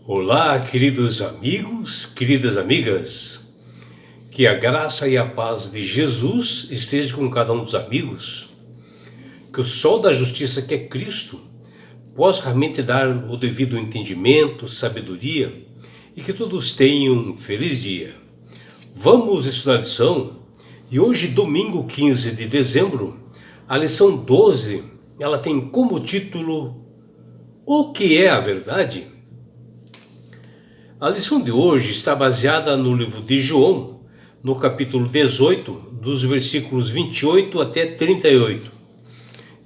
Olá, queridos amigos, queridas amigas, que a graça e a paz de Jesus esteja com cada um dos amigos, que o sol da justiça, que é Cristo, possa realmente dar o devido entendimento, sabedoria e que todos tenham um feliz dia. Vamos estudar a lição e hoje, domingo 15 de dezembro, a lição 12, ela tem como título O que é a verdade? A lição de hoje está baseada no livro de João, no capítulo 18, dos versículos 28 até 38.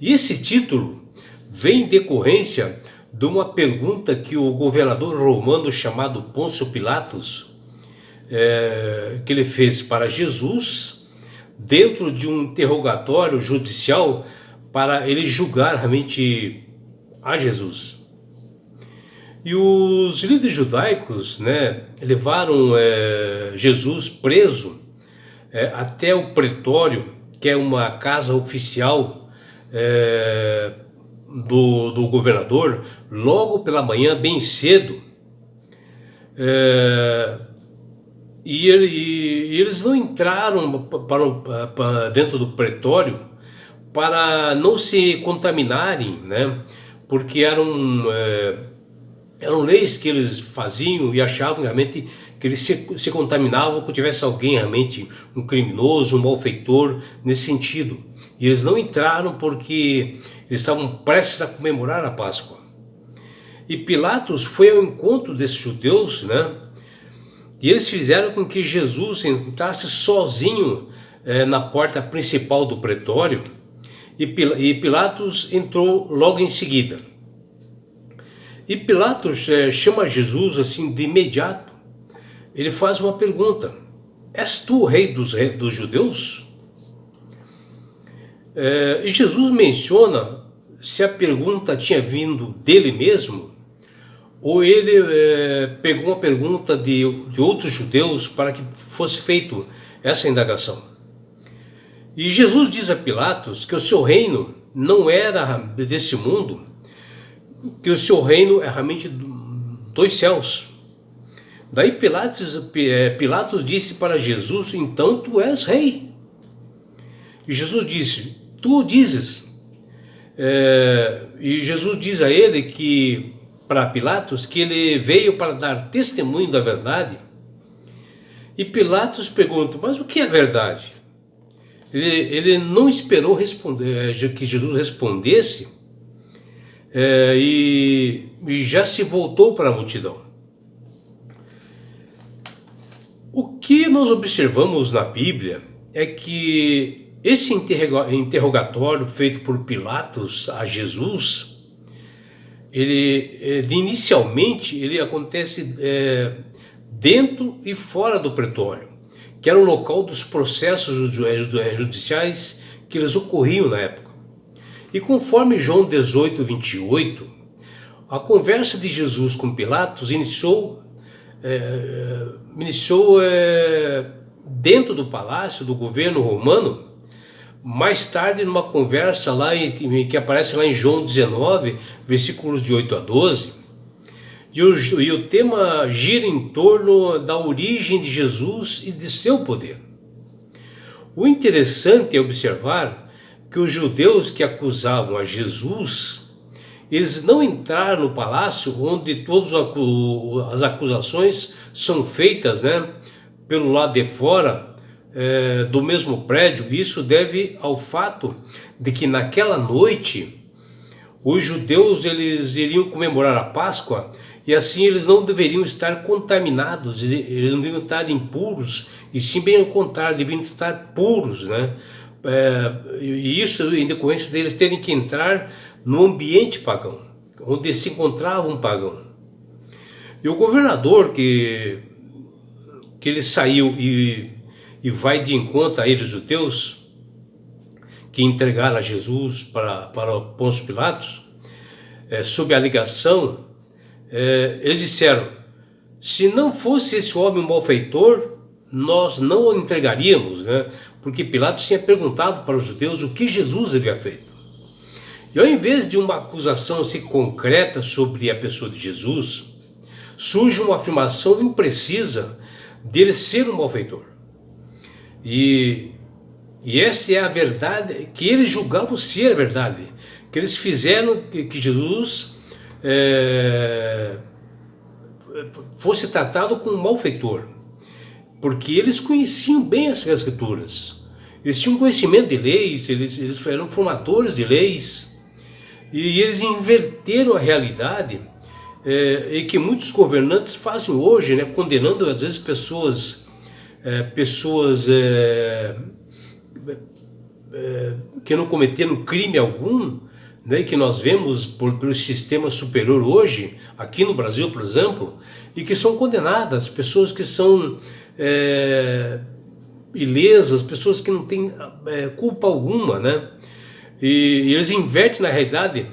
E esse título vem em decorrência de uma pergunta que o governador romano chamado Pôncio Pilatos, que ele fez para Jesus, dentro de um interrogatório judicial para ele julgar realmente a Jesus. E os líderes judaicos, levaram Jesus preso até o pretório, que é uma casa oficial do governador, logo pela manhã, bem cedo. E eles não entraram para dentro do pretório para não se contaminarem, porque eram leis que eles faziam e achavam realmente que eles se contaminavam quando tivesse alguém realmente, um criminoso, um malfeitor, nesse sentido. E eles não entraram porque eles estavam prestes a comemorar a Páscoa. E Pilatos foi ao encontro desses judeus, e eles fizeram com que Jesus entrasse sozinho na porta principal do pretório, e Pilatos entrou logo em seguida. E Pilatos chama Jesus assim de imediato. Ele faz uma pergunta: és tu o rei dos judeus? E Jesus menciona se a pergunta tinha vindo dele mesmo, ou ele pegou uma pergunta de outros judeus para que fosse feita essa indagação. E Jesus diz a Pilatos que o seu reino não era desse mundo, que o seu reino é realmente dos céus. Daí Pilatos disse para Jesus: então tu és rei. E Jesus disse: tu o dizes. E Jesus diz a ele que, para Pilatos, que ele veio para dar testemunho da verdade. E Pilatos pergunta: mas o que é verdade? Ele não esperou responder, que Jesus respondesse, e já se voltou para a multidão. O que nós observamos na Bíblia é que esse interrogatório feito por Pilatos a Jesus, inicialmente ele acontece dentro e fora do pretório, que era o local dos processos judiciais que eles ocorriam na época. E conforme João 18, 28, a conversa de Jesus com Pilatos iniciou dentro do palácio do governo romano. Mais tarde, numa conversa lá que aparece lá em João 19, versículos de 8 a 12, e o tema gira em torno da origem de Jesus e de seu poder. O interessante é observar que os judeus que acusavam a Jesus, eles não entraram no palácio onde todas as acusações são feitas, pelo lado de fora do mesmo prédio. Isso deve ao fato de que naquela noite os judeus eles iriam comemorar a Páscoa, e assim eles não deveriam estar contaminados, eles não deveriam estar impuros, e sim bem ao contrário, deveriam estar puros, e isso em decorrência deles terem que entrar no ambiente pagão, onde se encontrava um pagão. E o governador que ele saiu e vai de encontro a eles, judeus, que entregaram a Jesus para Pôncio Pilatos, sob a alegação, eles disseram: se não fosse esse homem um malfeitor, nós não o entregaríamos, porque Pilatos tinha perguntado para os judeus o que Jesus havia feito. E ao invés de uma acusação assim concreta sobre a pessoa de Jesus, surge uma afirmação imprecisa dele ser um malfeitor. E essa é a verdade que eles julgavam ser a verdade, que eles fizeram que Jesus fosse tratado como um malfeitor, porque eles conheciam bem as Escrituras, eles tinham conhecimento de leis, eles eram formadores de leis, e eles inverteram a realidade e que muitos governantes fazem hoje, né, condenando às vezes pessoas que não cometeram crime algum, né, que nós vemos pelo sistema superior hoje, aqui no Brasil, por exemplo, e que são condenadas, pessoas que são ilesas, pessoas que não têm culpa alguma, né? E eles invertem na realidade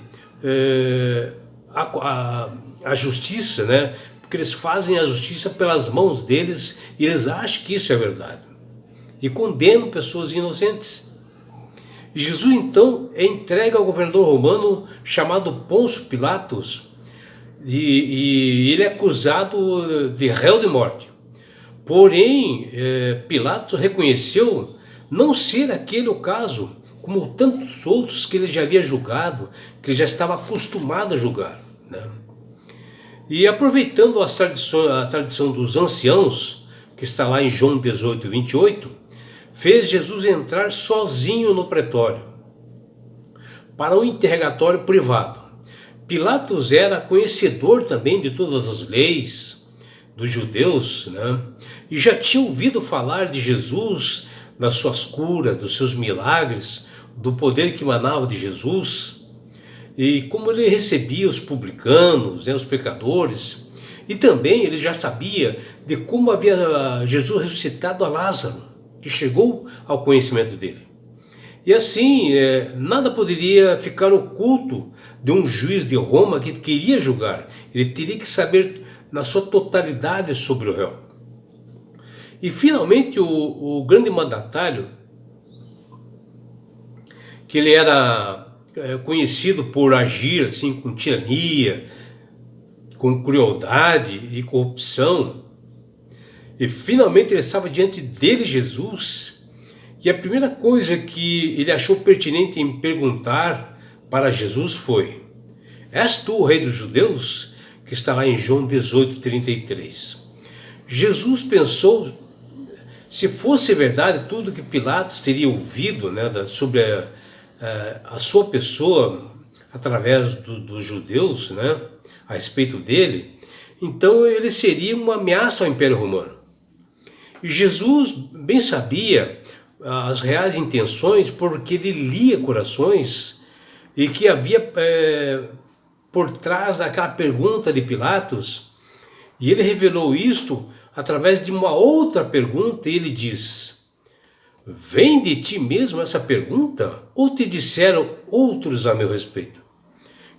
a justiça, né? Porque eles fazem a justiça pelas mãos deles e eles acham que isso é verdade e condenam pessoas inocentes. E Jesus então é entregue ao governador romano chamado Pôncio Pilatos e ele é acusado de réu de morte. Porém, Pilatos reconheceu não ser aquele o caso, como tantos outros que ele já havia julgado, que ele já estava acostumado a julgar, né? E aproveitando a tradição dos anciãos, que está lá em João 18, 28, fez Jesus entrar sozinho no pretório para um interrogatório privado. Pilatos era conhecedor também de todas as leis dos judeus, né? E já tinha ouvido falar de Jesus, das suas curas, dos seus milagres, do poder que emanava de Jesus, e como ele recebia os publicanos, né, os pecadores, e também ele já sabia de como havia Jesus ressuscitado a Lázaro, que chegou ao conhecimento dele. E assim, nada poderia ficar oculto de um juiz de Roma que queria julgar. Ele teria que saber na sua totalidade sobre o réu. E finalmente o grande mandatário, que ele era conhecido por agir assim com tirania, com crueldade e corrupção, e finalmente ele estava diante dele, Jesus, e a primeira coisa que ele achou pertinente em perguntar para Jesus foi: és tu o rei dos judeus? Que está lá em João 18, 33. Jesus pensou, se fosse verdade tudo que Pilatos teria ouvido, né, sobre a sua pessoa através dos judeus, né, a respeito dele, então ele seria uma ameaça ao Império Romano. E Jesus bem sabia as reais intenções, porque ele lia corações e que havia por trás daquela pergunta de Pilatos, e ele revelou isto através de uma outra pergunta, e ele diz: vem de ti mesmo essa pergunta, ou te disseram outros a meu respeito?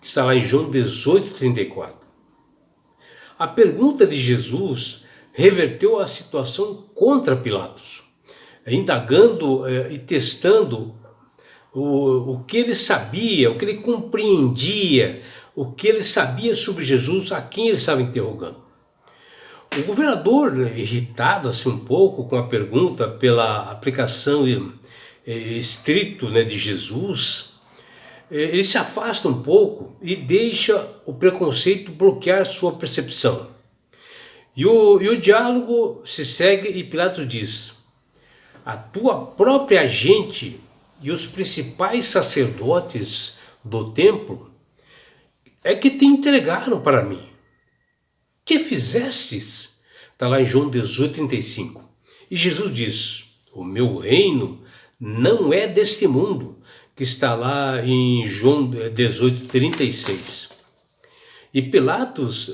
Que está lá em João 18, 34. A pergunta de Jesus reverteu a situação contra Pilatos, indagando e testando o que ele sabia, o que ele compreendia, o que ele sabia sobre Jesus, a quem ele estava interrogando. O governador, irritado assim um pouco com a pergunta pela aplicação estrito, né, de Jesus, ele se afasta um pouco e deixa o preconceito bloquear sua percepção. E o diálogo se segue e Pilatos diz: a tua própria gente e os principais sacerdotes do templo é que te entregaram para mim. Que fizestes? Está lá em João 18, 35. E Jesus diz: o meu reino não é deste mundo, que está lá em João 18, 36. E Pilatos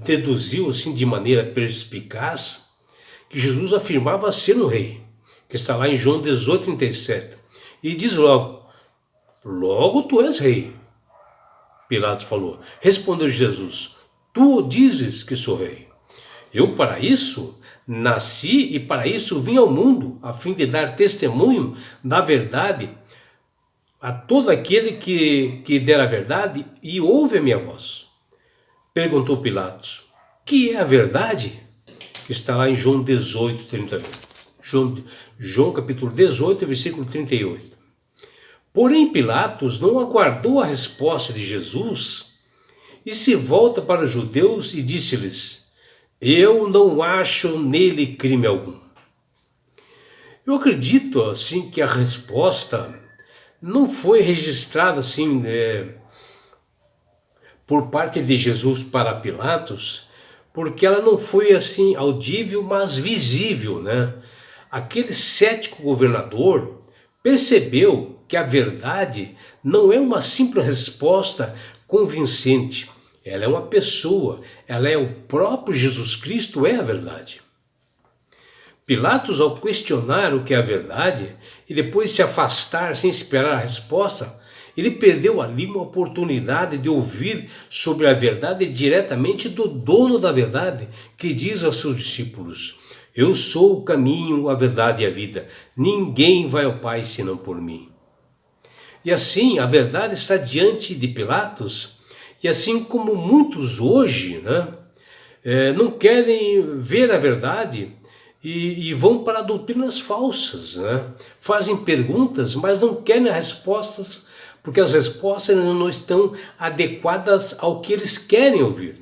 deduziu assim de maneira perspicaz que Jesus afirmava ser um rei, que está lá em João 18, 37. E diz logo: logo tu és rei. Pilatos falou. Respondeu Jesus: tu dizes que sou rei. Eu para isso nasci e para isso vim ao mundo, a fim de dar testemunho da verdade a todo aquele que der a verdade e ouve a minha voz. Perguntou Pilatos: que é a verdade? Que está lá em João 18, 38. João capítulo 18, versículo 38. Porém, Pilatos não aguardou a resposta de Jesus e se volta para os judeus e disse-lhes: eu não acho nele crime algum. Eu acredito assim que a resposta não foi registrada assim por parte de Jesus para Pilatos, porque ela não foi assim audível, mas visível, né? Aquele cético governador percebeu que a verdade não é uma simples resposta convincente. Ela é uma pessoa, ela é o próprio Jesus Cristo, é a verdade. Pilatos, ao questionar o que é a verdade e depois se afastar sem esperar a resposta, ele perdeu ali uma oportunidade de ouvir sobre a verdade diretamente do dono da verdade, que diz aos seus discípulos: eu sou o caminho, a verdade e a vida. Ninguém vai ao Pai senão por mim. E assim, a verdade está diante de Pilatos, e assim como muitos hoje, né, não querem ver a verdade e vão para doutrinas falsas, né? Fazem perguntas, mas não querem respostas, porque as respostas não estão adequadas ao que eles querem ouvir.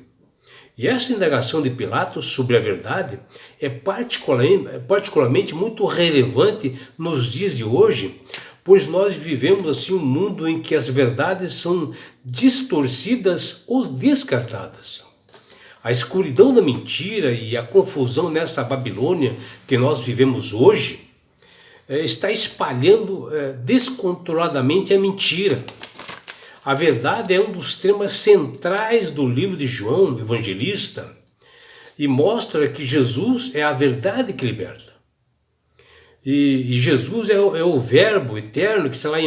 E essa indagação de Pilatos sobre a verdade é particularmente muito relevante nos dias de hoje, pois nós vivemos assim um mundo em que as verdades são distorcidas ou descartadas. A escuridão da mentira e a confusão nessa Babilônia que nós vivemos hoje está espalhando descontroladamente a mentira. A verdade é um dos temas centrais do livro de João, evangelista, e mostra que Jesus é a verdade que liberta. E Jesus é o verbo eterno que está lá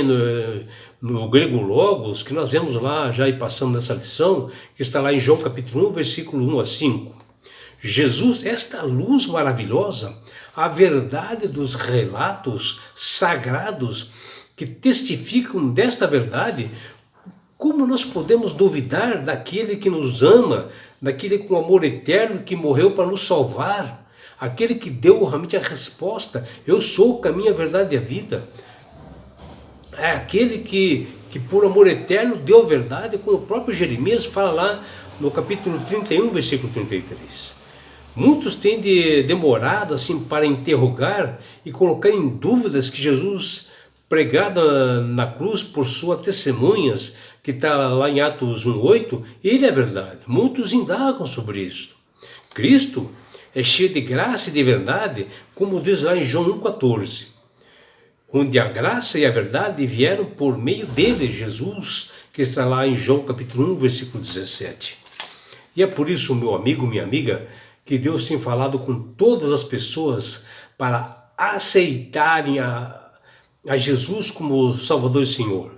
no grego logos, que nós vemos lá já e passamos nessa lição, que está lá em João capítulo 1, versículo 1 a 5. Jesus, esta luz maravilhosa, a verdade dos relatos sagrados que testificam desta verdade. Como nós podemos duvidar daquele que nos ama, daquele com amor eterno que morreu para nos salvar? Aquele que deu realmente a resposta: eu sou o caminho, a verdade e a vida. É aquele que por amor eterno deu a verdade, como o próprio Jeremias fala lá no capítulo 31, versículo 33. Muitos têm demorado assim para interrogar e colocar em dúvidas que Jesus, pregado na cruz por suas testemunhas, que está lá em Atos 1,8, ele é verdade. Muitos indagam sobre isso. Cristo é cheio de graça e de verdade, como diz lá em João 1,14, onde a graça e a verdade vieram por meio dele, Jesus, que está lá em João capítulo 1, versículo 17. E é por isso, meu amigo, minha amiga, que Deus tem falado com todas as pessoas para aceitarem a Jesus como Salvador e Senhor.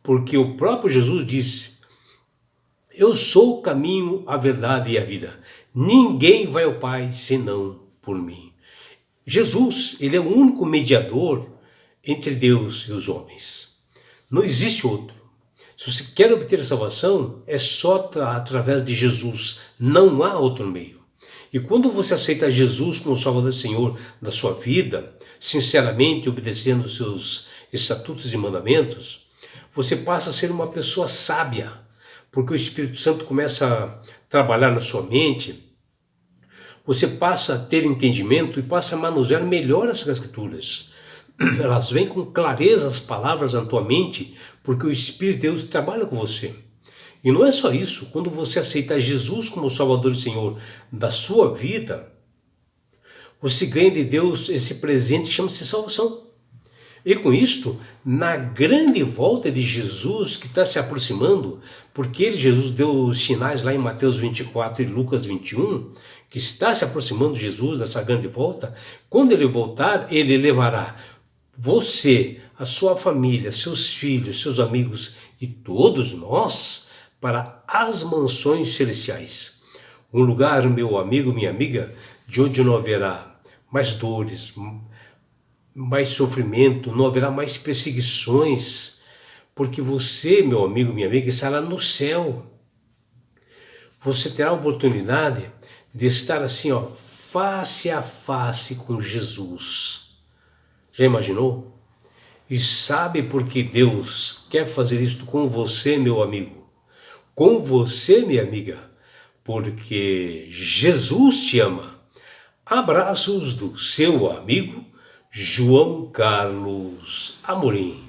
Porque o próprio Jesus disse: eu sou o caminho, a verdade e a vida. Ninguém vai ao Pai senão por mim. Jesus, ele é o único mediador entre Deus e os homens. Não existe outro. Se você quer obter salvação, é só através de Jesus. Não há outro meio. E quando você aceita Jesus como Salvador e Senhor da sua vida, sinceramente obedecendo os seus estatutos e mandamentos, você passa a ser uma pessoa sábia, porque o Espírito Santo começa a trabalhar na sua mente. Você passa a ter entendimento e passa a manusear melhor as Escrituras. Elas vêm com clareza as palavras na tua mente, porque o Espírito de Deus trabalha com você. E não é só isso, quando você aceita Jesus como Salvador e Senhor da sua vida, você ganha de Deus esse presente que chama-se salvação. E com isto, na grande volta de Jesus que está se aproximando, porque Jesus deu os sinais lá em Mateus 24 e Lucas 21, que está se aproximando Jesus dessa grande volta, quando ele voltar, ele levará você, a sua família, seus filhos, seus amigos e todos nós para as mansões celestiais. Um lugar, meu amigo, minha amiga, de onde não haverá mais dores, mais sofrimento, não haverá mais perseguições, porque você, meu amigo, minha amiga, estará no céu. você terá a oportunidade de estar assim, ó, face a face com Jesus. Já imaginou? E sabe por que Deus quer fazer isto com você, meu amigo? Com você, minha amiga? Porque Jesus te ama. Abraços do seu amigo João Carlos Amorim.